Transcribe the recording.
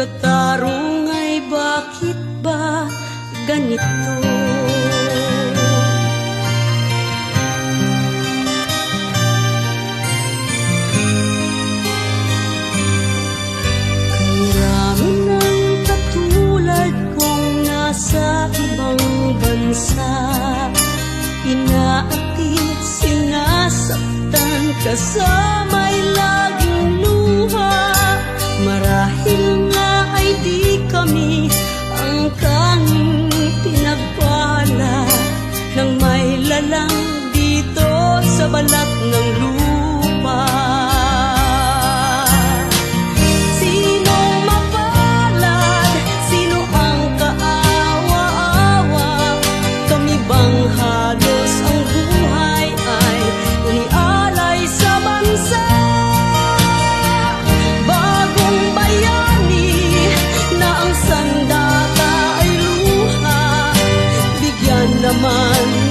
pagkatarong ay bakit ba ganito? Karami ng katulad kong nasa ibang bansa, inaatid, sinasaktan, kasama'y laging luha. Marahil nga ay di kami ang kaning pinagpala ng may lalang dito sa balat ng lupa. Sinong mapalad? Sino ang kaawa-awa? Kami bang halos ang buhay ay inialay sa bansa? Naman